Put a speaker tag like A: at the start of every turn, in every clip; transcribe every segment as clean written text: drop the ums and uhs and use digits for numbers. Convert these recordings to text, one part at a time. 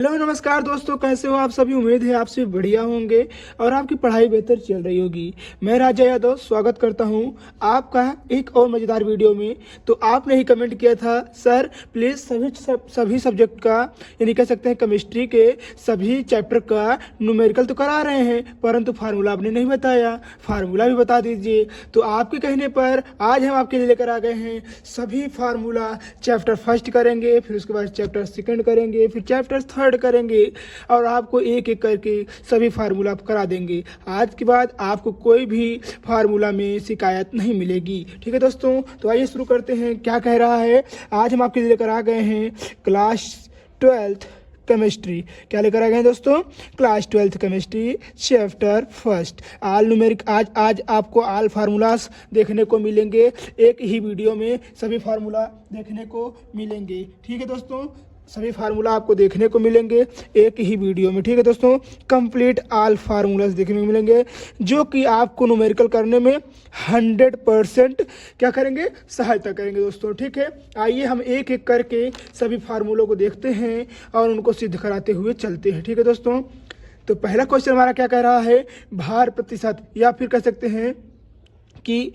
A: Hello नमस्कार दोस्तों, कैसे हो आप सभी। उम्मीद है आपसे बढ़िया होंगे और आपकी पढ़ाई बेहतर चल रही होगी। मैं राजा यादव स्वागत करता हूं आपका एक और मज़ेदार वीडियो में। तो आपने ही कमेंट किया था, सर प्लीज़ सभी सब्जेक्ट का, यानी कह सकते हैं केमिस्ट्री के सभी चैप्टर का न्यूमेरिकल तो करा रहे हैं, परंतु फार्मूला आपने नहीं बताया, फार्मूला भी बता दीजिए। तो आपके कहने पर आज हम आपके लिए लेकर आ गए हैं सभी फार्मूला। चैप्टर फर्स्ट करेंगे, फिर उसके बाद चैप्टर सेकंड करेंगे, फिर चैप्टर थर्ड करेंगे और आपको एक एक करके सभी फार्मूला करा देंगे। आज के बाद आपको कोई भी फार्मूला में शिकायत नहीं मिलेगी। ठीक है दोस्तों, तो आइए शुरू करते हैं। क्या कह रहा है, आज हम आपके लिए लेकर आ गए हैं क्लास 12th केमिस्ट्री। क्या लेकर आ गए हैं दोस्तों? Class 12th chemistry chapter first all numeric. आज आपको आल फार्मूलास देखने को मिलेंगे, एक ही वीडियो में सभी फार्मूला देखने को मिलेंगे। ठीक है दोस्तों, सभी फार्मूला आपको देखने को मिलेंगे एक ही वीडियो में। ठीक है दोस्तों, कंप्लीट आल फार्मूलाज देखने को मिलेंगे जो कि आपको न्यूमेरिकल करने में 100% क्या करेंगे, सहायता करेंगे दोस्तों। ठीक है, आइए हम एक एक करके सभी फार्मूलों को देखते हैं और उनको सिद्ध कराते हुए चलते हैं। ठीक है दोस्तों, तो पहला क्वेश्चन हमारा क्या कह रहा है, भार प्रतिशत, या फिर कह सकते हैं कि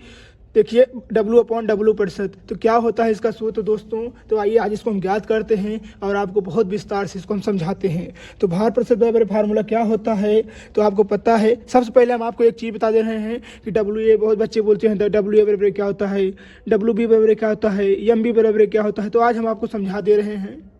A: देखिए W/W%। तो क्या होता है इसका सूत्र दोस्तों। तो आइए आज इसको हम ज्ञात करते हैं और आपको बहुत विस्तार से इसको हम समझाते हैं। तो भार प्रतिशत बराबर फार्मूला क्या होता है, तो आपको पता है। सबसे पहले हम आपको एक चीज़ बता दे रहे हैं कि WA, बहुत बच्चे बोलते हैं WA बराबर क्या होता है, WB बराबर क्या होता है, MB बराबर क्या होता है। तो आज हम आपको समझा दे रहे हैं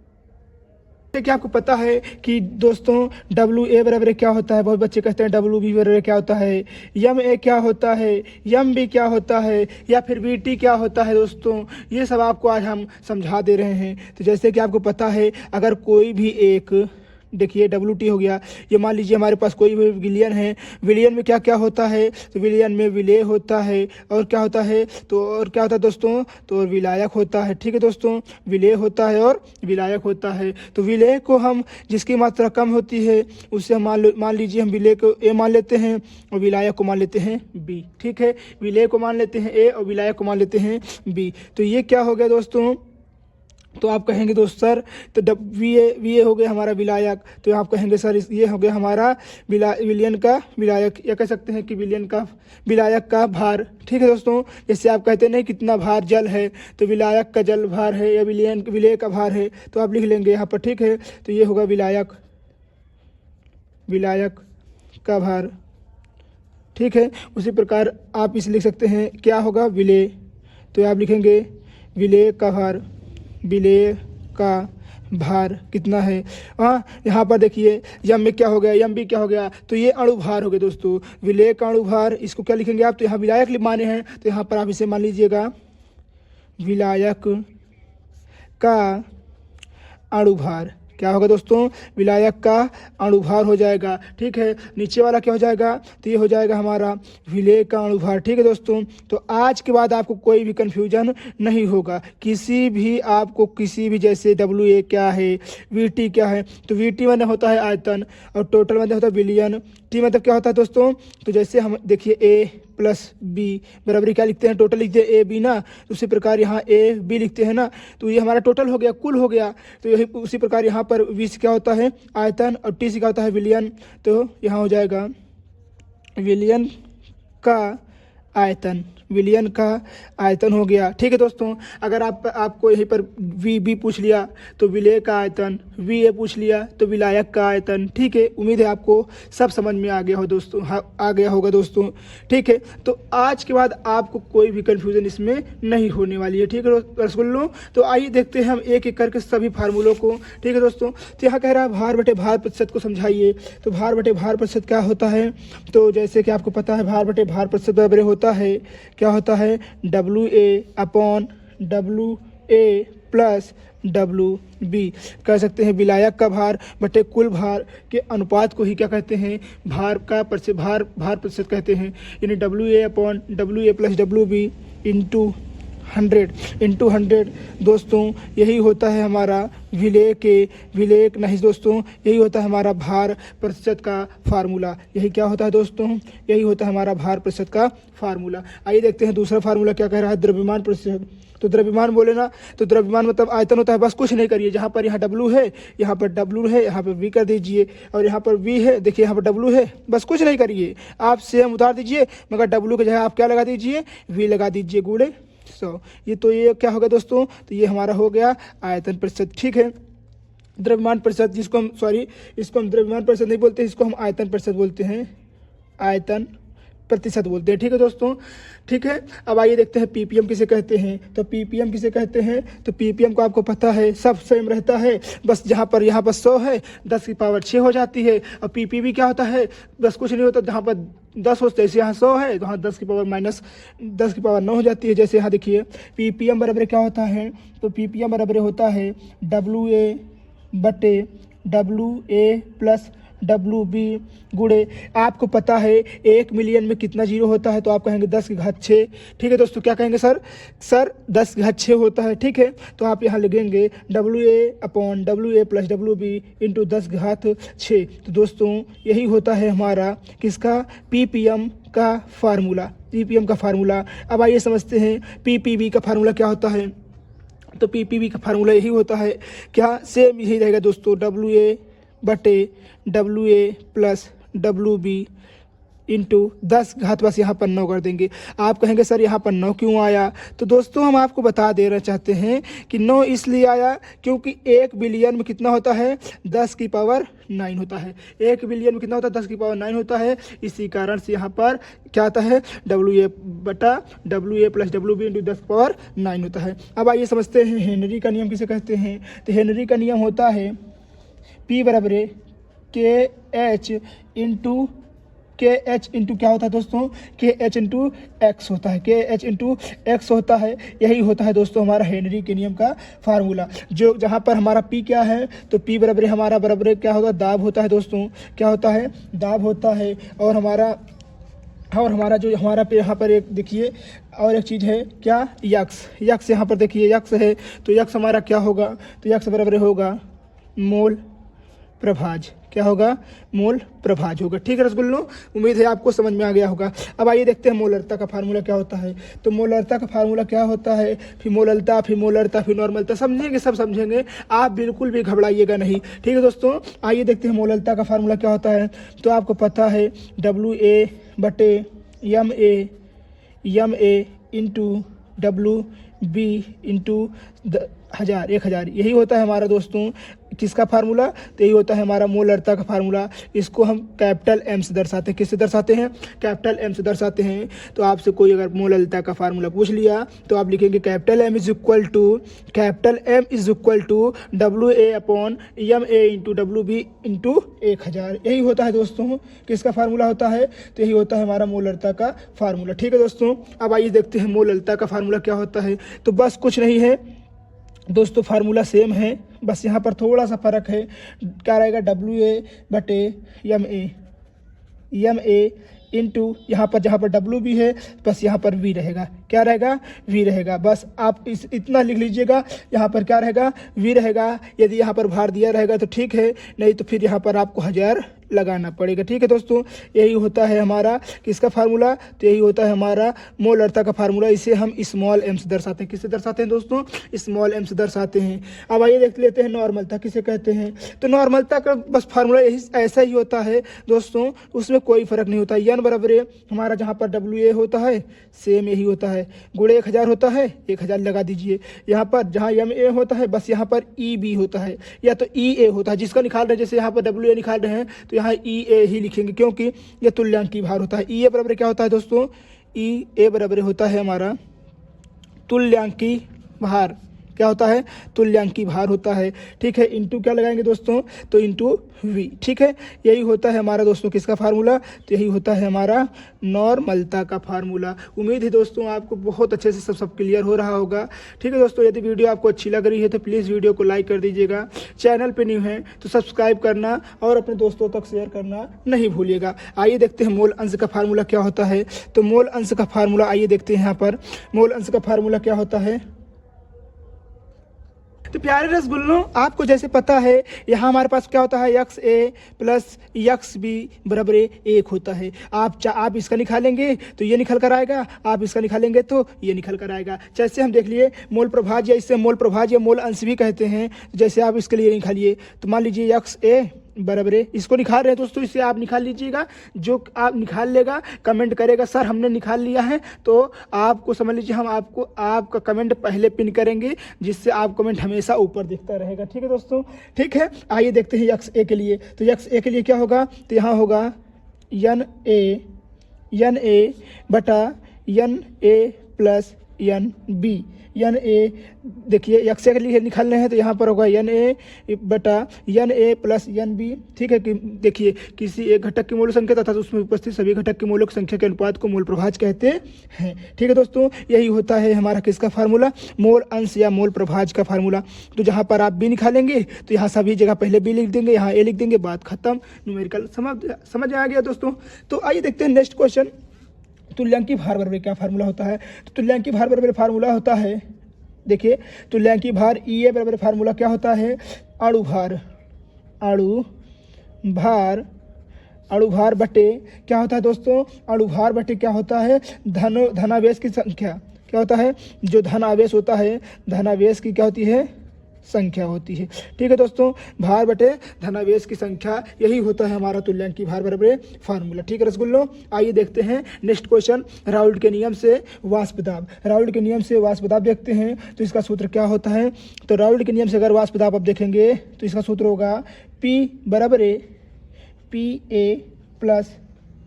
A: कि आपको पता है कि दोस्तों WA बराबर क्या होता है। बहुत बच्चे कहते हैं WB बराबर क्या होता है, MA क्या होता है, MB क्या होता है, या फिर BT क्या होता है। दोस्तों ये सब आपको आज हम समझा दे रहे हैं। तो जैसे कि आपको पता है, अगर कोई भी एक, देखिए WT हो गया, ये मान लीजिए हमारे पास कोई भी विलियन है। विलियन में क्या क्या होता है, तो विलियन में विलेय होता है, और क्या होता है, तो और क्या होता है दोस्तों, तो विलायक होता है। ठीक है दोस्तों, विलेय होता है और विलायक होता है। तो विलेय को हम, जिसकी मात्रा कम होती है, उससे हम मान लीजिए हम विलेय को A मान लेते हैं और विलायक को मान लेते हैं B। ठीक है, विलेय को मान लेते हैं A और विलायक को मान लेते हैं B। तो ये क्या हो गया दोस्तों, तो आप कहेंगे दोस्त सर, तो VA हो गया हमारा विलायक। तो आप कहेंगे सर ये हो गया हमारा विलियन का विलायक, या कह सकते हैं कि विलियन का विलायक का भार। ठीक है दोस्तों, जैसे आप कहते नहीं कितना भार जल है, तो विलायक का जल भार है या विलेय का भार है, तो आप लिख लेंगे यहाँ पर। ठीक है, तो ये होगा विलायक का भार। ठीक है, उसी प्रकार आप इसे लिख सकते हैं, क्या होगा, विलेय। तो आप लिखेंगे विलेय का भार, विलेय का भार कितना है। यहाँ पर देखिए यम में क्या हो गया, यम भी क्या हो गया, तो ये अणु भार हो गया दोस्तों। विलेय का अणु भार, इसको क्या लिखेंगे आप, तो यहाँ विलायक माने हैं, तो यहाँ पर आप इसे मान लीजिएगा विलायक का अणु भार। क्या होगा दोस्तों, विलायक का अणुभार हो जाएगा। ठीक है, नीचे वाला क्या हो जाएगा, तो ये हो जाएगा हमारा विलेय का अणुभार। ठीक है दोस्तों, तो आज के बाद आपको कोई भी कंफ्यूजन नहीं होगा, किसी भी जैसे WA क्या है, VT क्या है। तो VT मतलब होता है आयतन और टोटल मतलब होता है विलियन। T मतलब क्या होता है दोस्तों, तो जैसे हम देखिए A+B बराबर क्या लिखते हैं, टोटल लिखते हैं AB ना, तो उसी प्रकार यहाँ AB लिखते हैं ना, तो ये हमारा टोटल हो गया, कुल हो गया। तो यही उसी प्रकार यहाँ पर V से क्या होता है आयतन और T से क्या होता है विलियन। तो यहाँ हो जाएगा विलियन का आयतन, विलियन का आयतन हो गया। ठीक है दोस्तों, अगर आपको यहीं पर VB पूछ लिया तो विलेय का आयतन, VA पूछ लिया तो विलायक का आयतन। ठीक है, उम्मीद है आपको सब समझ में आ गया हो दोस्तों, आ गया होगा दोस्तों। ठीक है, तो आज के बाद आपको कोई भी कंफ्यूजन इसमें नहीं होने वाली है। ठीक है रसगुल्लों, तो आइए देखते हैं हम एक एक करके सभी फार्मूलों को। ठीक है दोस्तों, तो यहाँ कह रहा है भार बटे भार प्रतिशत को समझाइए। तो भार बटे भार प्रतिशत क्या होता है, तो जैसे कि आपको पता है भार बटे भार प्रतिशत बराबर होता है, क्या होता है, WA/WA प्लस WB। कह सकते हैं विलायक का भार बटे कुल भार के अनुपात को ही क्या कहते हैं, भार प्रतिशत कहते हैं। यानी WA/WA प्लस WB इंटू 100 दोस्तों, यही होता है हमारा विलेय नहीं दोस्तों, यही होता है हमारा भार प्रतिशत का फार्मूला। यही क्या होता है दोस्तों, यही होता है हमारा भार प्रतिशत का फार्मूला। आइए देखते हैं दूसरा फार्मूला क्या कह रहा है, द्रव्यमान प्रतिशत। तो द्रव्यमान बोले ना, तो द्रव्यमान मतलब आयतन होता है। बस कुछ नहीं करिए, जहाँ पर यहाँ W है, यहाँ पर W है, यहाँ पर V कर दीजिए, और यहाँ पर V है, देखिए यहाँ पर W है। बस कुछ नहीं करिए, आप सेम उतार दीजिए, मगर W की जगह आप क्या लगा दीजिए, V लगा दीजिए गुणे 100। ये क्या हो गया दोस्तों, तो ये हमारा हो गया आयतन प्रतिशत। ठीक है, द्रव्यमान प्रतिशत, जिसको हम इसको हम द्रव्यमान प्रतिशत नहीं बोलते, इसको हम आयतन प्रतिशत बोलते हैं, आयतन प्रतिशत बोलते हैं। ठीक है दोस्तों, ठीक है। अब आइए देखते हैं पीपीएम किसे कहते हैं। तो पीपीएम किसे कहते हैं, तो पीपीएम को आपको पता है सब सेम रहता है, बस यहाँ पर 100 है 10 की पावर 6 हो जाती है। और पीपीवी क्या होता है, बस कुछ नहीं होता, जहाँ पर 10 हो जैसे यहाँ 100 है तो वहाँ 10 की पावर माइनस 10 की पावर 9 हो जाती है। जैसे यहाँ देखिए पीपीएम बराबर क्या होता है, तो पीपीएम बराबर होता है WA प्लस WB गुणे, आपको पता है 1 मिलियन में कितना जीरो होता है, तो आप कहेंगे 10 की घात 6। ठीक है दोस्तों, क्या कहेंगे सर 10 की घात 6 होता है। ठीक है, तो आप यहाँ लिखेंगे WA प्लस WB इंटू 10 की घात 6। तो दोस्तों यही होता है हमारा किसका, पीपीएम का फार्मूला, पीपीएम का फार्मूला। अब आइए समझते हैं पीपीवी का फार्मूला क्या होता है। तो पीपीवी का फार्मूला यही होता है, क्या सेम यही रहेगा दोस्तों, WA प्लस WB इंटू 10 घात, बस यहाँ पर 9 कर देंगे। आप कहेंगे सर यहाँ पर 9 क्यों आया, तो दोस्तों हम आपको बता देना चाहते हैं कि 9 इसलिए आया क्योंकि 1 बिलियन में कितना होता है, 10 की पावर 9 होता है। 1 बिलियन में कितना होता है, 10 की पावर 9 होता है। इसी कारण से यहाँ पर क्या आता है, WA प्लस WB इंटू 10 की पावर 9 होता है। अब आइए समझते हैं हेनरी का नियम किसे कहते हैं। तो हेनरी का नियम होता है P बराबर KH इंटू क्या होता है दोस्तों, KH इंटू एक्स होता है, KH इंटू एक्स होता है। यही होता है दोस्तों हमारा हेनरी के नियम का फार्मूला, जो जहाँ पर हमारा P क्या है, तो P बराबर हमारा बराबर क्या होता है, दाब होता है दोस्तों, क्या होता है, दाब होता है। और हमारा जो हमारा पे यहाँ पर एक देखिए और एक चीज़ है क्या, यक्स यहाँ पर देखिए यक्स है, तो यक्स हमारा क्या होगा, तो यक्स बराबर होगा मोल प्रभाज, क्या होगा, मोल प्रभाज होगा। ठीक है रसगुल्लो, उम्मीद है आपको समझ में आ गया होगा। अब आइए देखते हैं मोलरता का फार्मूला क्या होता है। तो मोलरता का फार्मूला क्या होता है, फिर मोलरता, फिर नॉर्मलता, समझेंगे, सब समझेंगे, आप बिल्कुल भी घबराइएगा नहीं। ठीक है दोस्तों, आइए देखते हैं मोलरता का फार्मूला क्या होता है। तो आपको पता है WA इंटू WB इंटू 1000 यही होता है हमारा दोस्तों किसका फार्मूला, तो यही होता है हमारा मोलरता का फार्मूला। इसको हम कैपिटल M से दर्शाते हैं, किससे दर्शाते हैं, कैपिटल M से दर्शाते हैं। तो आपसे कोई अगर मोलरता का फार्मूला पूछ लिया तो आप लिखेंगे capital M is equal to WA upon MA into WB into 1000। यही होता है दोस्तों किसका फार्मूला होता है, तो यही होता है हमारा मोलरता का फार्मूला। ठीक है दोस्तों, अब आइए देखते हैं मोलरता का फार्मूला क्या होता है। तो बस कुछ नहीं है दोस्तों, फार्मूला सेम है, बस यहाँ पर थोड़ा सा फ़र्क है। क्या रहेगा, WA इंटू यहाँ पर जहाँ पर WB है बस यहाँ पर V रहेगा, क्या रहेगा, V रहेगा। बस आप इतना लिख लीजिएगा, यहाँ पर क्या रहेगा, V रहेगा। यदि यहाँ पर भार दिया रहेगा तो ठीक है, नहीं तो फिर यहाँ पर आपको 1000 लगाना पड़ेगा। ठीक है दोस्तों, यही होता है हमारा किसका फार्मूला, तो यही होता है हमारा मोलरता का फार्मूला। इसे हम स्मॉल m से दर्शाते हैं, किससे दर्शाते हैं दोस्तों, स्मॉल m से दर्शाते हैं। अब आइए देख लेते हैं नॉर्मलता किसे कहते हैं। तो नॉर्मलता का बस फार्मूला यही ऐसा ही होता है दोस्तों, उसमें कोई फर्क नहीं होता। n बराबर हमारा जहाँ पर WA होता है सेम यही होता है, गुणे 1000 होता है, 1000 लगा दीजिए। यहाँ पर जहाँ MA होता है बस यहाँ पर EB होता है या तो EA होता है, जिसका निकाल रहे हैं, जैसे यहाँ पर WA निकाल रहे हैं तो यहाँ EA ही लिखेंगे क्योंकि यह तुल्यांकी भार होता है। EA बराबर क्या होता है दोस्तों, EA बराबर होता है हमारा तुल्यांकी भार, क्या होता है, तुल्यांकी भार होता है। ठीक है, इंटू क्या लगाएंगे दोस्तों, तो इंटू V। ठीक है, यही होता है हमारा दोस्तों किसका फार्मूला, तो यही होता है हमारा नॉर्मलता का फार्मूला। उम्मीद है दोस्तों आपको बहुत अच्छे से सब क्लियर हो रहा होगा। ठीक है दोस्तों, यदि वीडियो आपको अच्छी लग रही है तो प्लीज़ वीडियो को लाइक कर दीजिएगा, चैनल पे न्यू है तो सब्सक्राइब करना और अपने दोस्तों तक शेयर करना नहीं भूलिएगा। आइए देखते हैं मोल अंश का फार्मूला क्या होता है। तो मोल अंश का फार्मूला आइए देखते हैं। यहाँ पर मोल अंश का फार्मूला क्या होता है, तो प्यारे रसगुल्लों, आपको जैसे पता है यहाँ हमारे पास क्या होता है, यक्स ए प्लस यक्स बी बराबर 1 होता है। आप इसका निकालेंगे तो ये निकल कर आएगा, आप इसका निकालेंगे तो ये निकल कर आएगा। जैसे हम देख लिए मोल प्रभाज्य, इससे मोल प्रभाज्य मोल अंश भी कहते हैं। जैसे आप इसके लिए निकालिए तो मान लीजिए यक्स ए बराबर इसको निकाल रहे हैं दोस्तों, इससे आप निकाल लीजिएगा। जो आप निकाल लेगा कमेंट करेगा सर हमने निकाल लिया है, तो आपको समझ लीजिए हम आपको आपका कमेंट पहले पिन करेंगे, जिससे आप कमेंट हमेशा ऊपर दिखता रहेगा। ठीक है दोस्तों, ठीक है। आइए देखते हैं यक्स ए के लिए। तो यक्स ए के लिए क्या होगा, तो यहाँ होगा यन ए बटा यन ए प्लस यन बी। यन ए देखिए यक्स ए के लिए निकाल रहे हैं तो यहाँ पर होगा यन ए बटा यन ए प्लस यन बी। ठीक है कि देखिए किसी एक घटक की मूल संख्या तथा उसमें उपस्थित सभी घटक की मूलक संख्या के अनुपात को मूल प्रभाज्य कहते हैं। ठीक है दोस्तों, यही होता है हमारा किसका फार्मूला, मोल अंश या मोल प्रभाज्य का फार्मूला। तो जहाँ पर आप बी निकालेंगे तो यहाँ सभी जगह पहले बी लिख देंगे, यहाँ ए लिख देंगे, बात खत्म, न्यूमेरिकल समझ आ गया दोस्तों। तो आइए देखते हैं नेक्स्ट क्वेश्चन, तुल्यांकी भार बराबर क्या फार्मूला होता है। तो तुल्यांकी भार बराबर फार्मूला होता है, देखिए तुल्यांकी भार ई ए बराबर फार्मूला क्या होता है, अणु भार बटे क्या होता है दोस्तों, अणु भार बटे क्या होता है, धनावेश की संख्या। क्या होता है, जो धनावेश होता है धनावेश की क्या होती है, संख्या होती है। ठीक है दोस्तों, भार बटे धनावेश की संख्या, यही होता है हमारा तुल्यांकी भार बराबर फार्मूला। ठीक है रसगुल्लों, आइए देखते हैं नेक्स्ट क्वेश्चन, राउल्ट के नियम से वाष्प दाब। राउल्ट के नियम से वाष्प दाब देखते हैं तो इसका सूत्र क्या होता है। तो राउल्ट के नियम से अगर वाष्प दाब आप देखेंगे तो इसका सूत्र होगा P बराबर PA प्लस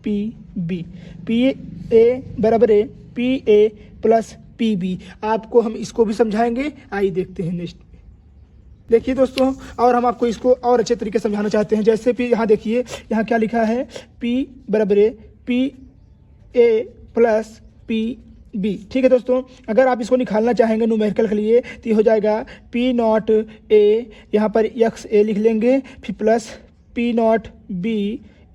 A: PB। PA बराबर PA प्लस PB। आपको हम इसको भी समझाएंगे, आइए देखते हैं नेक्स्ट। देखिए दोस्तों, और हम आपको इसको और अच्छे तरीके से समझाना चाहते हैं। जैसे कि यहाँ देखिए, यहाँ क्या लिखा है, P बराबर PA प्लस PB। ठीक है दोस्तों, अगर आप इसको निकालना चाहेंगे न्यूमेरिकल के लिए तो ये हो जाएगा P नॉट A, यहाँ पर यक्स ए लिख लेंगे, फिर plus P not B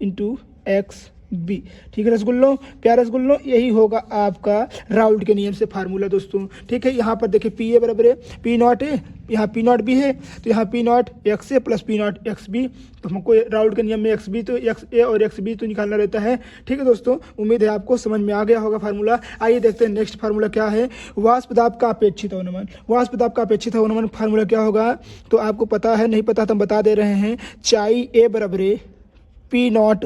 A: into X B. ठीक है रसगुल्लों, प्यारे रसगुल्लों, यही होगा आपका राउल्ट के नियम से फार्मूला दोस्तों। ठीक है, यहाँ पर देखिए पी ए बराबर है पी नॉट ए, यहाँ पी नॉट बी है, तो यहाँ P not X A plus P not X B. तो हमको राउल्ट के नियम में एक्स बी तो एक्स ए और एक्स बी तो निकालना रहता है। ठीक है दोस्तों, उम्मीद है आपको समझ में आ गया होगा फार्मूला। आइए देखते हैं नेक्स्ट फार्मूला क्या है, वाष्प दाब का अपेक्षित अवनमन। वाष्प दाब का अपेक्षित अवनमन फार्मूला क्या होगा, तो आपको पता है, नहीं पता तो हम बता दे रहे हैं। चाई ए बराबर P not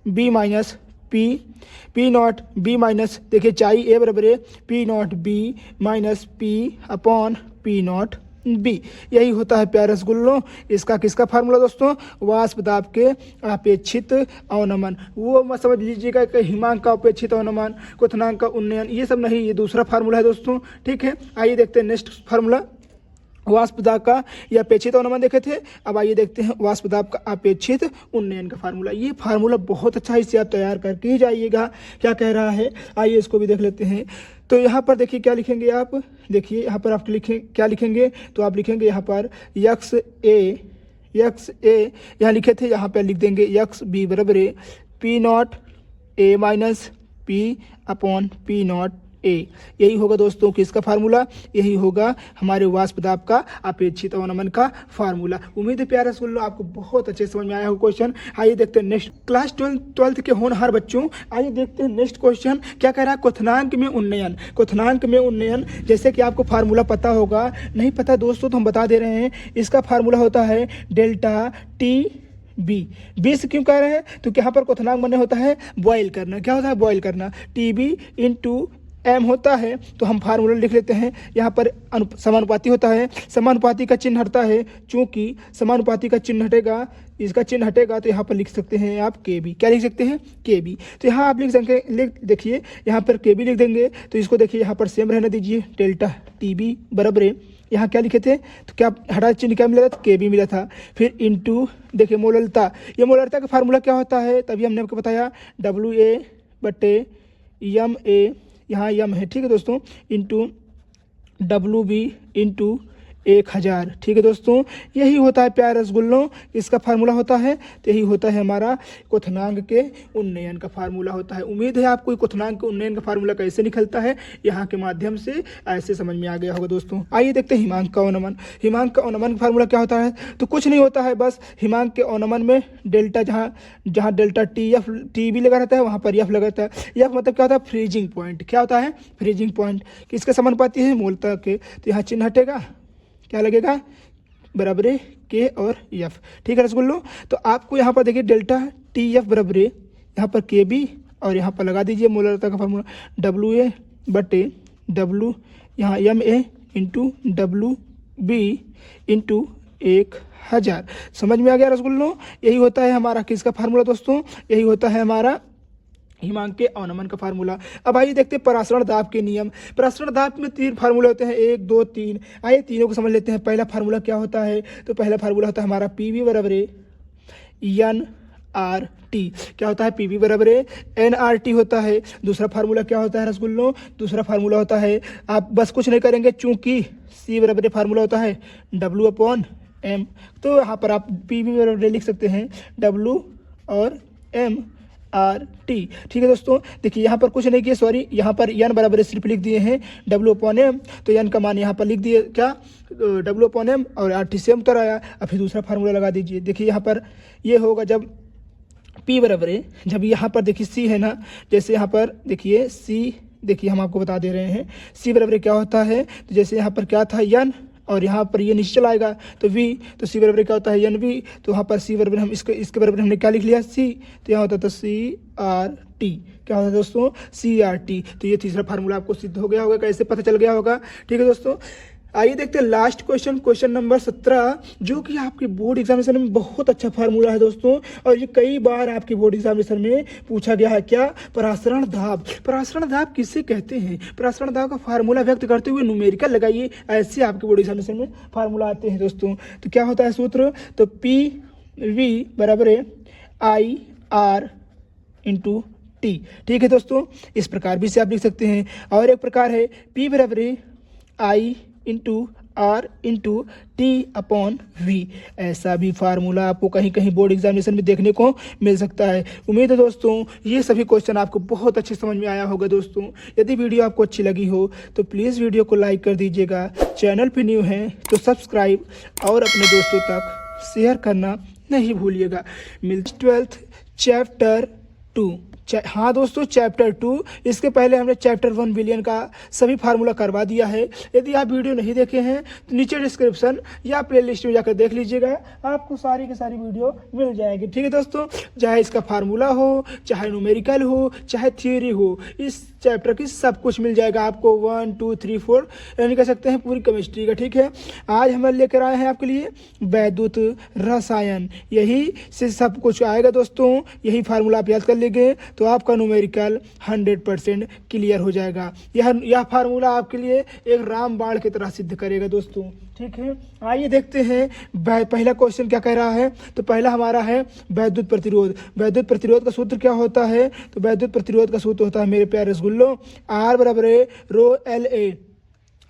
A: be minus P not be minus, देखिए चाई ए बराबर P not be minus P upon P not be. यही होता है प्यारे रसगुल्लों इसका किसका फार्मूला दोस्तों, वाष्प दाब के अपेक्षित अवनमन। वो मत समझ लीजिएगा कि हिमांक का अपेक्षित अवनमन, क्वथनांक का उन्नयन, ये सब नहीं, ये दूसरा फार्मूला है दोस्तों। ठीक है, आइए देखते हैं नेक्स्ट फार्मूला, वाष्प दाब का ये अपेक्षित अवनमन देखे थे, अब आइए देखते हैं वाष्प दाब का अपेक्षित उन्नयन का फार्मूला। ये फार्मूला बहुत अच्छा है, इसे आप तैयार करके ही जाइएगा। क्या कह रहा है, आइए इसको भी देख लेते हैं। तो यहाँ पर देखिए क्या लिखेंगे आप, देखिए यहाँ पर आप लिखें क्या लिखेंगे, तो आप लिखेंगे यहाँ पर यक्स ए यहाँ लिखे थे, यहाँ पर लिख देंगे यक्स बी बराबर P not a minus P upon P not a. यही होगा दोस्तों किसका फार्मूला, यही होगा हमारे वाष्प दाब का अपेक्षित अवनमन का फार्मूला। उम्मीद है प्यारे रसगुल्लों आपको बहुत अच्छे समझ में आया हो क्वेश्चन। आइए देखते हैं नेक्स्ट, क्लास 12th के होनहार बच्चों, आइए देखते हैं नेक्स्ट क्वेश्चन क्या कह रहा है, क्वथनांक में उन्नयन। क्वथनांक में उन्नयन, जैसे कि आपको फार्मूला पता होगा, नहीं पता दोस्तों तो हम बता दे रहे हैं। इसका फार्मूला होता है डेल्टा टी बी से क्यों कह रहे हैं, तो यहाँ पर क्वथनांक बने होता है बॉयल करना। क्या होता है, बॉयल करना, टी बी इंटू एम होता है। तो हम फार्मूला लिख लेते हैं, यहाँ पर समानुपाती होता है, समानुपाती का चिन्ह हटता है, चूंकि समानुपाती का चिन्ह हटेगा, इसका चिन्ह हटेगा, तो यहाँ पर लिख सकते हैं आप के बी। क्या लिख सकते हैं, के बी। तो यहाँ आप देखिए यहाँ पर के बी लिख देंगे, तो इसको देखिए यहाँ पर सेम रहने दीजिए, डेल्टा टी बी बराबर यहाँ क्या लिखे थे, तो क्या हटा चिन्ह क्या मिला था, के बी मिला था। फिर इंटू देखिए मोलरता, ये मोलरता का फार्मूला क्या होता है, तभी हमने आपको बताया डब्ल्यू ए बटे यम ए, यहाँ यम है। ठीक है दोस्तों, इंटू डब्ल्यू बी इंटू 1000। ठीक है दोस्तों, यही होता है प्यारे रसगुल्लों, इसका फार्मूला होता है। तो यही होता है हमारा क्वथनांक के उन्नयन का फार्मूला होता है। उम्मीद है आपको क्वथनांक के उन्नयन का फार्मूला कैसे निकलता है यहाँ के माध्यम से ऐसे समझ में आ गया होगा दोस्तों। आइए देखते हैं हिमांक का अवनमन। हिमांक का अवनमन का फार्मूला क्या होता है? तो कुछ नहीं होता है, बस हिमांक के अवनमन में डेल्टा जहाँ डेल्टा टी भी लगा रहता है वहाँ पर एफ लगा रहता है। एफ मतलब क्या होता है? Freezing point. क्या होता है? Freezing point. किसके समानुपाती है? मूलतः के। तो यहाँ चिन्ह हटेगा, क्या लगेगा? बराबर के और एफ। ठीक है रसगुल्लो, तो आपको यहाँ पर देखिए डेल्टा टी एफ बराबर यहाँ पर के बी और यहाँ पर लगा दीजिए मोलरता का फार्मूला डब्ल्यू ए बटे डब्ल्यू यहाँ M A into W B into 1000। समझ में आ गया रसगुल्लो? यही होता है हमारा किसका फार्मूला दोस्तों? यही होता है हमारा हिमांक के अवनमन का फार्मूला। अब आइए देखते हैं परासरण दाब के नियम। परासरण दाब में 3 फार्मूले होते हैं, 1 2 3। आइए तीनों को समझ लेते हैं। पहला फार्मूला क्या होता है? तो पहला फार्मूला होता है हमारा पी वी बराबर एन आर टी। क्या होता है? पी वी बराबर एन आर टी होता है। दूसरा फार्मूला क्या होता है रसगुल्लो? दूसरा फार्मूला होता है, आप बस कुछ नहीं करेंगे, चूंकि सी बराबर फार्मूला होता है डब्ल्यू अपॉन एम, तो यहाँ पर आप पी वी बराबर लिख सकते हैं डब्ल्यू और एम आर टी। ठीक है दोस्तों, देखिए यहाँ पर कुछ नहीं किया, सॉरी, यहाँ पर एन बराबर सिर्फ लिख दिए हैं डब्ल्यू अपॉन एम, तो एन का मान यहाँ पर लिख दिए क्या? डब्ल्यू अपॉन एम और आर टी सेम उत्तर आया। अब फिर दूसरा फार्मूला लगा दीजिए। देखिए यहाँ पर ये होगा जब P बराबर है, जब यहाँ पर देखिए C है ना, जैसे यहाँ पर देखिए C, देखिए हम आपको बता दे रहे हैं C बराबर क्या होता है। तो जैसे यहाँ पर क्या था N और यहाँ पर ये नीचे चला आएगा तो V, तो C बराबर क्या होता है NV, तो वहाँ पर C बराबर हम इसके बराबर हमने क्या लिख लिया? C, तो यहाँ होता था CRT। क्या होता है दोस्तों? CRT। तो ये तीसरा फार्मूला आपको सिद्ध हो गया होगा, कैसे पता चल गया होगा। ठीक है दोस्तों, आइए देखते हैं लास्ट क्वेश्चन, क्वेश्चन नंबर 17, जो कि आपके बोर्ड एग्जामिनेशन में बहुत अच्छा फार्मूला है दोस्तों, और ये कई बार आपके बोर्ड एग्जामिनेशन में पूछा गया है। क्या? परासरण दाब। परासरण दाब किसे कहते हैं? परासरण दाब का फार्मूला व्यक्त करते हुए न्यूमेरिकल लगाइए, ऐसे आपके बोर्ड एग्जामिनेशन में फार्मूला आते हैं दोस्तों। तो क्या होता है सूत्र? तो पी वी बराबर आई आर इंटू टी। ठीक है दोस्तों, इस प्रकार भी से आप लिख सकते हैं। और एक प्रकार है पी बराबर I into R into T upon V. ऐसा भी फार्मूला आपको कहीं कहीं बोर्ड एग्जामिनेशन में देखने को मिल सकता है। उम्मीद है दोस्तों ये सभी क्वेश्चन आपको बहुत अच्छे समझ में आया होगा। दोस्तों यदि वीडियो आपको अच्छी लगी हो तो प्लीज़ वीडियो को लाइक कर दीजिएगा, चैनल पे न्यू हैं तो सब्सक्राइब और अपने दोस्तों तक शेयर करना नहीं भूलिएगा। मिलते 12th चैप्टर 2। हाँ दोस्तों, चैप्टर 2, इसके पहले हमने चैप्टर 1 बिलियन का सभी फार्मूला करवा दिया है। यदि आप वीडियो नहीं देखे हैं तो नीचे डिस्क्रिप्शन या प्लेलिस्ट में जाकर देख लीजिएगा, आपको सारी की सारी वीडियो मिल जाएगी। ठीक है दोस्तों, चाहे इसका फार्मूला हो, चाहे न्यूमेरिकल हो, चाहे थ्योरी हो, इस चैप्टर की सब कुछ मिल जाएगा आपको। 1 2 3 4 यानी कह सकते हैं पूरी केमिस्ट्री का। ठीक है, आज हम लेकर आए हैं आपके लिए वैद्युत रसायन, यही से सब कुछ आएगा दोस्तों। यही फार्मूला आप याद कर लेंगे तो आपका न्यूमेरिकल 100% क्लियर हो जाएगा। यह फार्मूला आपके लिए एक रामबाण की तरह सिद्ध करेगा दोस्तों। ठीक है, आइए देखते हैं पहला क्वेश्चन क्या कह रहा है। तो पहला हमारा है वैद्युत प्रतिरोध। वैद्युत प्रतिरोध का सूत्र क्या होता है? तो वैद्युत प्रतिरोध का सूत्र होता है मेरे प्यारे रसगुल्लो R बराबर रो एल ए।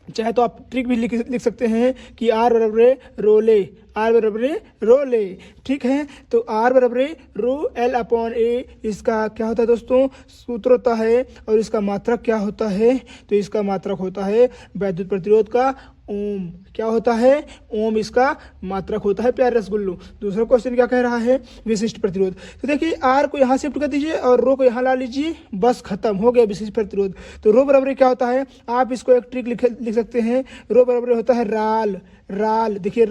A: चाहे तो आप ट्रिक भी लिख सकते हैं कि R बराबर रोले, R बराबर रोले। ठीक है, तो R बराबर रो एल अपॉन ए, इसका क्या होता है दोस्तों? सूत्र होता है। और इसका मात्रक क्या होता है? तो इसका मात्रक होता है वैद्युत प्रतिरोध का ओम। क्या होता है? ओम इसका मात्रक होता है प्यारे रसगुल्लो। दूसरा क्वेश्चन क्या कह रहा है? विशिष्ट प्रतिरोध। तो देखिए आर को यहाँ शिफ्ट कर दीजिए और रो को यहाँ ला लीजिए, बस खत्म हो गया विशिष्ट प्रतिरोध। तो रो बराबर क्या होता है? आप इसको एक ट्रिक लिख सकते हैं। रो बराबर होता है राल, देखिए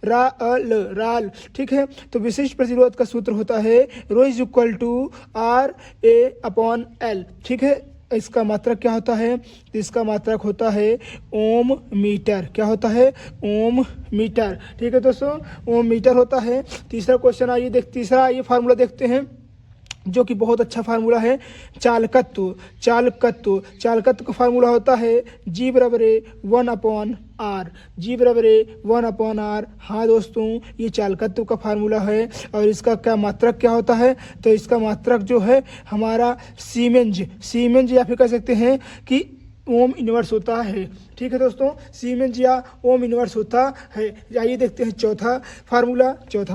A: राल। ठीक है, तो विशिष्ट प्रतिरोध का सूत्र होता है rho is equal to R A upon L. ठीक है, इसका मात्रक क्या होता है? तो इसका मात्रक होता है ओम मीटर। क्या होता है? ओम मीटर। ठीक है दोस्तों, ओम मीटर होता है। तीसरा क्वेश्चन आइए तीसरा ये फार्मूला देखते हैं जो कि बहुत अच्छा फार्मूला है। चालकत्व का फार्मूला होता है G बराबर 1 अपॉन R। G बराबर 1 अपॉन R। हाँ दोस्तों, ये चालकत्व का फार्मूला है। और इसका क्या मात्रक क्या होता है? तो इसका मात्रक जो है हमारा सीमेंज या फिर कह सकते हैं कि ओम इनवर्स होता है। ठीक है दोस्तों, सीमेंस या ओम इनवर्स होता है। आइए देखते हैं चौथा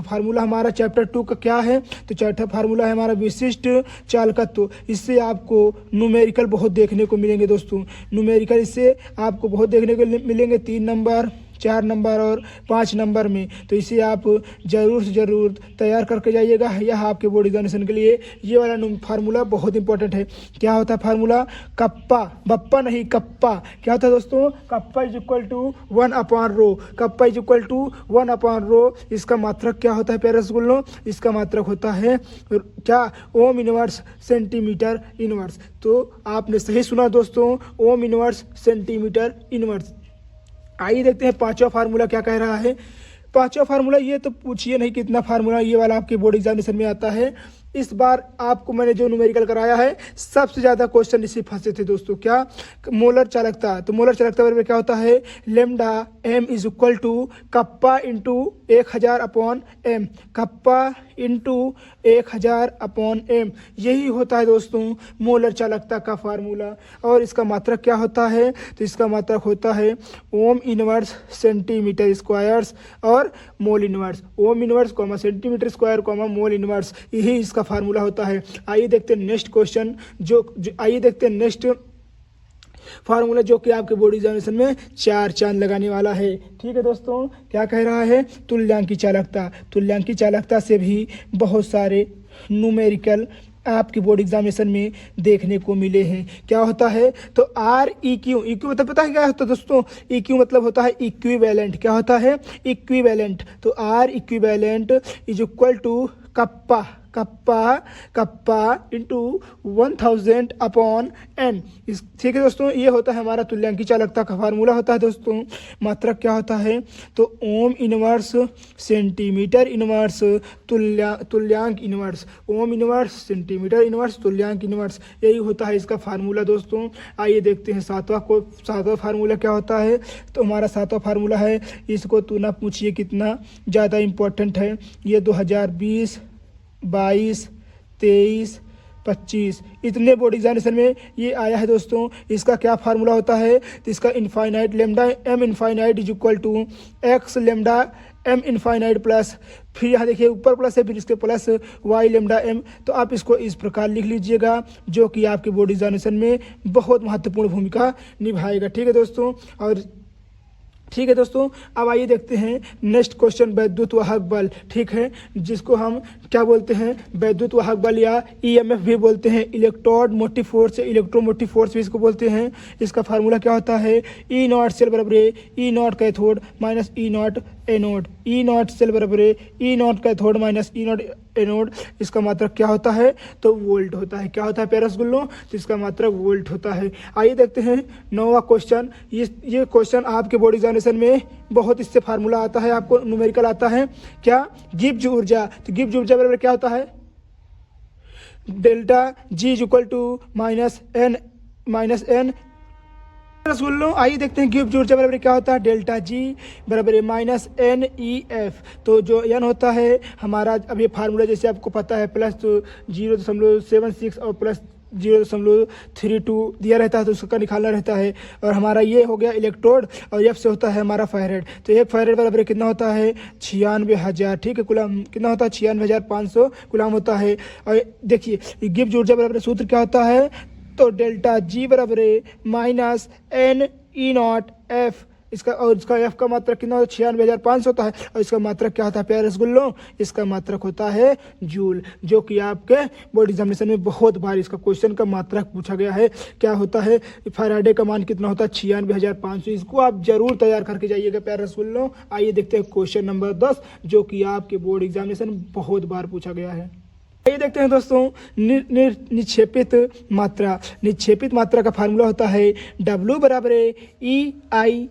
A: फार्मूला हमारा चैप्टर 2 का क्या है। तो चौथा फार्मूला है हमारा विशिष्ट चालकत्व। इससे आपको न्यूमेरिकल बहुत देखने को मिलेंगे दोस्तों। न्यूमेरिकल इससे आपको बहुत देखने को मिलेंगे 3 नंबर, 4 नंबर और 5 नंबर में। तो इसे आप ज़रूर से ज़रूर तैयार करके जाइएगा। यह आपके बोर्ड एग्जामिनेशन के लिए ये वाला फार्मूला बहुत इंपॉर्टेंट है। क्या होता है फार्मूला? कप्पा, बप्पा नहीं कप्पा। क्या होता है दोस्तों? कप्पा इज इक्वल टू 1/रो। कप्पा इज इक्वल टू 1/रो। इसका मात्रक क्या होता है प्यारे रसगुल्लों? इसका मात्रक होता है क्या? Ohm inverse centimetre inverse. तो आपने सही सुना दोस्तों, ओम इनवर्स सेंटीमीटर इनवर्स। आइए देखते हैं पांचवा फार्मूला क्या कह रहा है। पांचवा फार्मूला, ये तो पूछिए नहीं कितना फार्मूला ये वाला आपके बोर्ड एग्जामिनेशन में आता है। इस बार आपको मैंने जो न्यूमेरिकल कराया है सबसे ज़्यादा क्वेश्चन इसी फंसे थे दोस्तों। क्या? मोलर चालकता। तो मोलर चालकता बराबर क्या होता है? Lambda M is equal to kappa into 1000/m। Kappa into 1000/m, यही होता है दोस्तों मोलर चालकता का फार्मूला। और इसका मात्रक क्या होता है? तो इसका मात्रक होता है ओम इनवर्स सेंटीमीटर स्क्वायर्स और mole inverse. Ohm inverse comma centimetre square comma mole inverse, यही इसका फार्मूला होता है। आइए देखते हैं नेक्स्ट क्वेश्चन आइए देखते हैं नेक्स्ट फार्मूला जो कि आपके बोर्ड एग्जामिनेशन में 4 चांद लगाने वाला है। ठीक है दोस्तों, क्या कह रहा है? तुल्यांकी चालकता। तुल्यांकी चालकता से भी बहुत सारे न्यूमेरिकल आपके बोर्ड एग्जामिनेशन में देखने को मिले हैं। क्या होता है? तो आर ई क्यू। मतलब पता है क्या होता है दोस्तों? ई क्यू मतलब होता है इक्विवेलेंट। क्या होता है? इक्विवेलेंट। तो R equivalent is equal to kappa into 1000/n। ठीक है दोस्तों, ये होता है हमारा तुल्यांकी चालकता का फार्मूला होता है दोस्तों। मात्रक क्या होता है? तो ओम इनवर्स सेंटीमीटर इनवर्स तुल्यांक inverse. Ohm inverse centimetre inverse तुल्यांक इनवर्स, यही होता है इसका फार्मूला दोस्तों। आइए देखते हैं सातवां फार्मूला क्या होता है। तो हमारा सातवां फार्मूला है, इसको तू ना पूछिए कितना ज़्यादा इम्पोर्टेंट है। ये 2020, 22, 23, 25 इतने बोर्ड एग्जामिनेशन में ये आया है दोस्तों। इसका क्या फार्मूला होता है? तो इसका infinite lambda M infinite is equal to X lambda M infinite plus, फिर यहाँ देखिए ऊपर प्लस है, फिर इसके प्लस वाई लेमडा एम। तो आप इसको इस प्रकार लिख लीजिएगा, जो कि आपके बोर्ड एग्जामिनेशन में बहुत महत्वपूर्ण भूमिका निभाएगा। ठीक है दोस्तों, और ठीक है दोस्तों, अब आइए देखते हैं नेक्स्ट क्वेश्चन, वैद्युत वाहक बल। ठीक है, जिसको हम क्या बोलते हैं? वैद्युत वाहक बल या ईएमएफ भी बोलते हैं। इलेक्ट्रोमोटिव फोर्स भी इसको बोलते हैं। इसका फार्मूला क्या होता है? ई नॉट सेल बराबर E naught cathode minus E naught anode. E naught cell बराबर E naught cathode minus E naught anode. इसका मात्रक क्या होता है? तो वोल्ट होता है। क्या होता है प्यारे रसगुल्लों? तो इसका मात्रक वोल्ट होता है। आइए देखते हैं 9वां क्वेश्चन। ये क्वेश्चन आपके बोर्ड एग्जामिनेशन में बहुत इससे फार्मूला आता है, आपको न्यूमेरिकल आता है। क्या? गिब्स ऊर्जा। तो गिब्स ऊर्जा बराबर क्या होता है? Delta G is equal to minus N रसगुल्लों। आइए देखते हैं गिब्स ऊर्जा बराबर क्या होता है? डेल्टा जी बराबर माइनस NEF। तो जो एन होता है हमारा, अब ये फार्मूला जैसे आपको पता है, प्लस 0.76 और प्लस 0.32 दिया रहता है, तो उसका निकालना रहता है। और हमारा ये हो गया इलेक्ट्रोड, और एफ से होता है हमारा फैरेड। तो 1 फैरेड बराबर कितना होता है? 96,000। ठीक है, कुलाम कितना होता है? 96,500 कुलाम होता है। और देखिए गिब्स ऊर्जा बराबर सूत्र क्या होता है? तो डेल्टा जी बराबर माइनस NE0F। इसका एफ का मात्रक कितना होता है? 96,500 होता है। और इसका मात्रक क्या होता है प्यारे रसगुल्लों? इसका मात्रक होता है जूल, जो कि आपके बोर्ड एग्जामिनेशन में बहुत बार इसका क्वेश्चन का मात्रक पूछा गया है। क्या होता है? फैराडे का मान कितना होता है? 96,500। इसको आप जरूर तैयार करके जाइएगा प्यारे रसगुल्लों। आइए देखते हैं क्वेश्चन नंबर 10, जो कि आपके बोर्ड एग्जामिनेशन में बहुत बार पूछा गया है। ये देखते हैं दोस्तों, निक्षेपित मात्रा का फार्मूला होता है W बराबर EIT/F।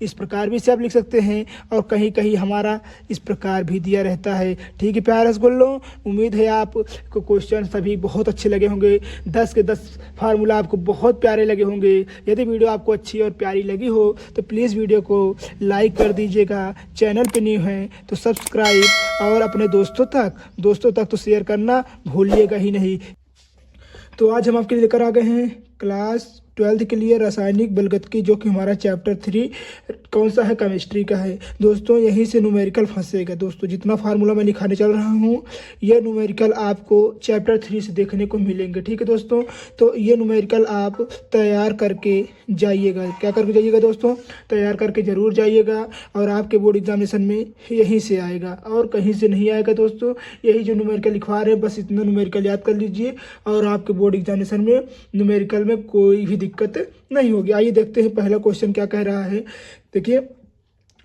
A: इस प्रकार भी इसे आप लिख सकते हैं, और कहीं कहीं हमारा इस प्रकार भी दिया रहता है। ठीक है प्यारे रसगुल्लों, उम्मीद है आपको क्वेश्चन सभी बहुत अच्छे लगे होंगे। 10 के 10 फार्मूला आपको बहुत प्यारे लगे होंगे। यदि वीडियो आपको अच्छी और प्यारी लगी हो तो प्लीज़ वीडियो को लाइक कर दीजिएगा। चैनल पे न्यू हैं तो सब्सक्राइब, और अपने दोस्तों तक तो शेयर करना भूलिएगा ही नहीं। तो आज हम आपके लिए लेकर आ गए हैं क्लास 12th के लिए रासायनिक बलगतिकी, जो कि हमारा चैप्टर 3 कौन सा है, केमिस्ट्री का है। दोस्तों यहीं से न्यूमेरिकल फंसेगा। दोस्तों जितना फार्मूला मैं लिखाने चल रहा हूँ ये न्यूमेरिकल आपको चैप्टर 3 से देखने को मिलेंगे। ठीक है दोस्तों, तो ये न्यूमेरिकल आप तैयार करके जाइएगा। क्या करके जाइएगा दोस्तों, तैयार करके ज़रूर जाइएगा, और आपके बोर्ड एग्जामिनेशन में यहीं से आएगा और कहीं से नहीं आएगा। दोस्तों यही जो न्यूमेरिकल लिखवा रहे हैं, बस इतना न्यूमेरिकल याद कर लीजिए और आपके बोर्ड एग्जामिनेशन में न्यूमेरिकल में कोई भी दिक्कत नहीं होगी। आइए देखते हैं पहला क्वेश्चन क्या कह रहा है। देखिए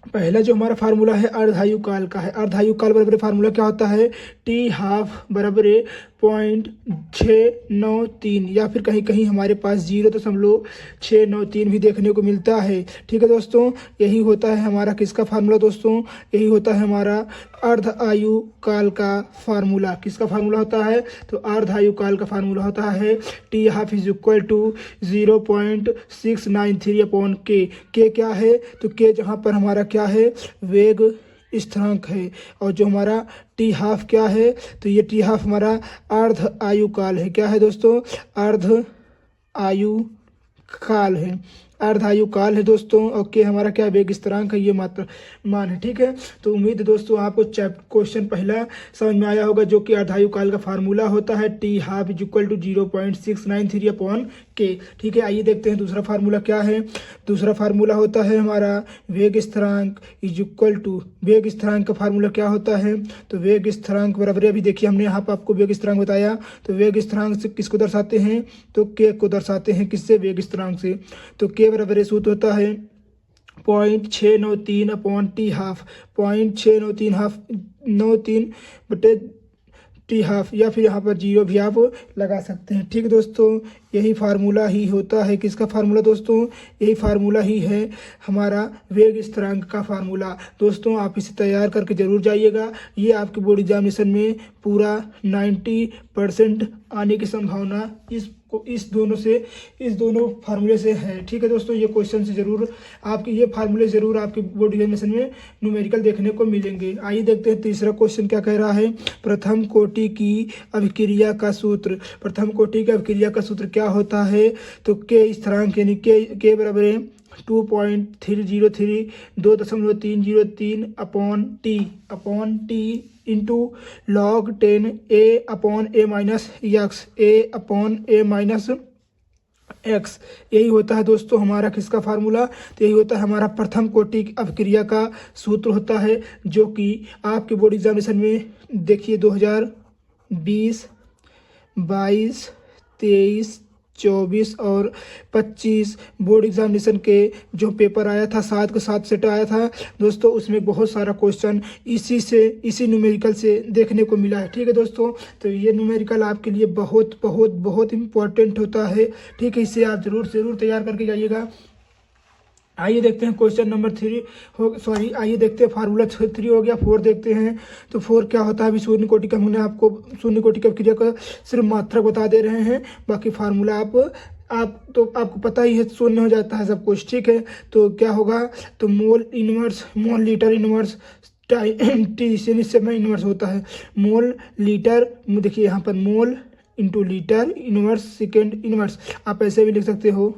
A: पहला जो हमारा फार्मूला है अर्धायु काल का है। अर्धायु काल बराबर फार्मूला क्या होता है, टी हाफ बराबर 0.693, या फिर कहीं कहीं हमारे पास 0.693 भी देखने को मिलता है। ठीक है दोस्तों, यही होता है हमारा किसका फार्मूला दोस्तों, यही होता है हमारा अर्ध आयु काल का फार्मूला। किसका फार्मूला होता है, तो अर्ध आयु काल का फार्मूला होता है T half is equal to 0.693 upon K क्या है, तो के जहाँ पर हमारा क्या है, वेग स्थिरांक है, और जो हमारा टी हाफ क्या है, तो ये टी हाफ हमारा अर्ध आयु काल है। क्या है दोस्तों, अर्ध आयु काल है, अर्ध आयु काल है दोस्तों। ओके, हमारा क्या वेग स्थिरांक है, ये मात्र मान है। ठीक है, तो उम्मीद है दोस्तों आपको क्वेश्चन पहला समझ में आया होगा, जो कि अर्धायु काल का फार्मूला होता है T half is equal to 0.693 upon K. ठीक है, आइए देखते हैं दूसरा फार्मूला क्या है। दूसरा फार्मूला होता है हमारा वेग स्थिरांक इज इक्वल टू, वेग स्थिरांक का फार्मूला क्या होता है, तो वेग स्थिरांक बराबर, अभी देखिए हमने यहाँ पर आपको वेग स्थिरांक बताया, तो वेग स्थिरांक से किसको दर्शाते हैं, तो के को दर्शाते हैं, किससे, वेग स्थिरांक से। तो के बराबर सूत्र होता है 0.693 अपॉन टी हाफ, 0.693 बटे टी हाफ, या फिर यहाँ पर 0 भी आप लगा सकते हैं। ठीक है दोस्तों, यही फार्मूला ही होता है किसका फार्मूला दोस्तों, यही फार्मूला ही है हमारा वेग स्थिरांक का फार्मूला। दोस्तों आप इसे तैयार करके जरूर जाइएगा, ये आपके बोर्ड एग्जामिनेशन में पूरा 90% आने की संभावना इस दोनों फार्मूले से है। ठीक है दोस्तों, ये क्वेश्चन से जरूर आपके ये फार्मूले जरूर आपके बोर्ड एग्जामिनेशन में न्यूमेरिकल देखने को मिलेंगे। आइए देखते हैं तीसरा क्वेश्चन क्या कह रहा है। प्रथम कोटि की अभिक्रिया का सूत्र, प्रथम कोटि की अभिक्रिया का सूत्र क्या होता है, तो के स्थिरांक यानी के बराबर है 2.303 अपॉन टी इंटू लॉग 10 ए अपॉन ए माइनस एक्स। यही होता है दोस्तों हमारा किसका फार्मूला, तो यही होता है हमारा प्रथम कोटि की अभिक्रिया का सूत्र होता है, जो कि आपके बोर्ड एग्जामिनेशन में देखिए 2020, 22, 23, 24 और 25 बोर्ड एग्जामिनेशन के जो पेपर आया था 7 के 7 सेट आया था दोस्तों, उसमें बहुत सारा क्वेश्चन इसी न्यूमेरिकल से देखने को मिला है। ठीक है दोस्तों, तो ये न्यूमेरिकल आपके लिए बहुत बहुत बहुत इम्पोर्टेंट होता है। ठीक है, इसे आप जरूर तैयार करके जाइएगा। आइए देखते हैं क्वेश्चन नंबर 3 आइए देखते हैं फार्मूला 3 हो गया। 4 देखते हैं, तो 4 क्या होता है, अभी शून्य कोटि का हमने आपको शून्य कोटि की अभिक्रिया का सिर्फ मात्रक बता दे रहे हैं, बाकी फार्मूला आपको पता ही है, शून्य हो जाता है सब कुछ। ठीक है, तो क्या होगा, तो मोल लीटर इनवर्स टी समय इनवर्स होता है, मोल लीटर, देखिए यहाँ पर mole into litre inverse second inverse, आप ऐसे भी लिख सकते हो,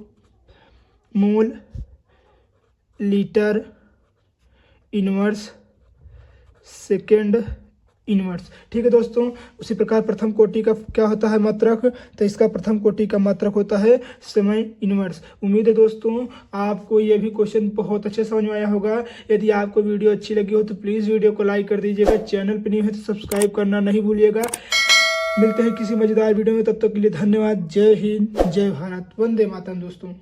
A: mole litre inverse second inverse. ठीक है दोस्तों, उसी प्रकार प्रथम कोटि का क्या होता है मात्रक, तो इसका प्रथम कोटि का मात्रक होता है समय इनवर्स। उम्मीद है दोस्तों आपको ये भी क्वेश्चन बहुत अच्छे समझ में आया होगा। यदि आपको वीडियो अच्छी लगी हो तो प्लीज़ वीडियो को लाइक कर दीजिएगा, चैनल पर नहीं है तो सब्सक्राइब करना नहीं भूलिएगा। मिलते हैं किसी मजेदार वीडियो में, तब तक के लिए धन्यवाद। जय हिंद, जय भारत, वंदे मातरम दोस्तों।